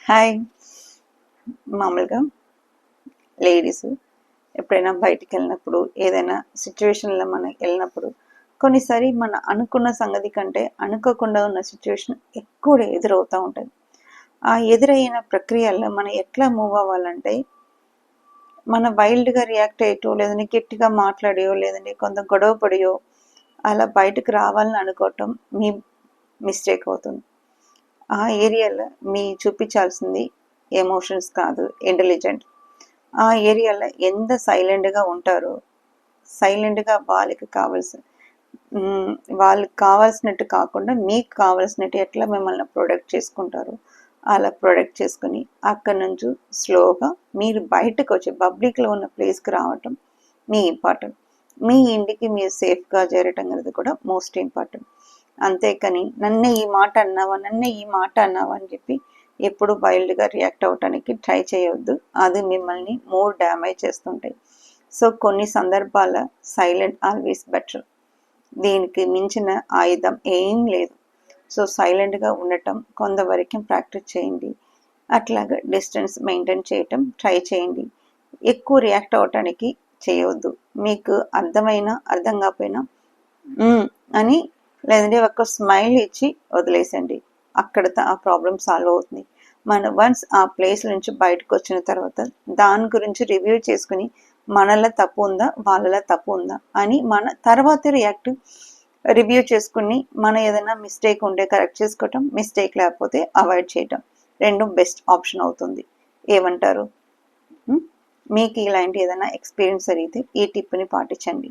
Hi. మామూలుగా ladies ఎప్పుడైనా బయటికి వెళ్ళినప్పుడు ఏదైనా సిచ్యువేషన్లో మనం వెళ్ళినప్పుడు కొన్నిసారి మన అనుకున్న సంగతి కంటే అనుకోకుండా ఉన్న సిచ్యువేషన్ ఎక్కువ ఎదురవుతూ ఉంటుంది. ఆ ఎదురైన ప్రక్రియల్లో మనం ఎట్లా మూవ్ అవ్వాలంటే మన వైల్డ్గా రియాక్ట్ అయ్యేటో లేదంటే గట్టిగా మాట్లాడేయో లేదంటే కొంత గొడవ పడియో అలా బయటకు రావాలని అనుకోవటం మీ మిస్టేక్ అవుతుంది. ఆ ఏరియాలో మీ చూపించాల్సింది ఎమోషన్స్ కాదు, ఇంటెలిజెంట్. ఆ ఏరియాలో ఎంత సైలెంట్గా ఉంటారో, సైలెంట్గా వాళ్ళకి కావాల్సినట్టు కాకుండా మీకు కావాల్సినట్టు ఎట్లా మిమ్మల్ని ప్రొడక్ట్ చేసుకుంటారో అలా ప్రొడక్ట్ చేసుకుని అక్కడి నుంచి స్లోగా మీరు బయటకు వచ్చి పబ్లిక్లో ఉన్న ప్లేస్కి రావటం మీ ఇంపార్టెంట్. మీ ఇంటికి మీరు సేఫ్గా చేరటం అనేది కూడా మోస్ట్ ఇంపార్టెంట్. అంతేకాని నన్నే ఈ మాట అన్నావా అని చెప్పి ఎప్పుడు వైల్డ్గా రియాక్ట్ అవ్వటానికి ట్రై చేయవద్దు. అది మిమ్మల్ని మోర్ డ్యామేజ్ చేస్తుంటాయి. సో కొన్ని సందర్భాల సైలెంట్ ఆల్వేస్ బెటర్. దీనికి మించిన ఆయుధం ఏం లేదు. సో సైలెంట్గా ఉండటం కొంతవరకు ప్రాక్టీస్ చేయండి. అట్లాగా డిస్టెన్స్ మెయింటైన్ చేయటం ట్రై చేయండి. ఎక్కువ రియాక్ట్ అవ్వటానికి చేయవద్దు. మీకు అర్థం కాకపోయినా అని లేదంటే ఒక స్మైల్ ఇచ్చి వదిలేసండి. అక్కడ ఆ ప్రాబ్లం సాల్వ్ అవుతుంది. మనం వన్స్ ఆ ప్లేస్ నుంచి బయటకు వచ్చిన తర్వాత దాని గురించి రివ్యూ చేసుకుని మనలో తప్పు ఉందా వాళ్ళలో తప్పు ఉందా అని మన తర్వాత రివ్యూ చేసుకుని మన ఏదైనా మిస్టేక్ ఉంటే కరెక్ట్ చేసుకోవటం, మిస్టేక్ లేకపోతే అవాయిడ్ చేయటం రెండు బెస్ట్ ఆప్షన్ అవుతుంది. ఏమంటారు? మీకు ఇలాంటి ఏదైనా ఎక్స్పీరియన్స్ జరిగితే ఈ టిప్ని పాటించండి.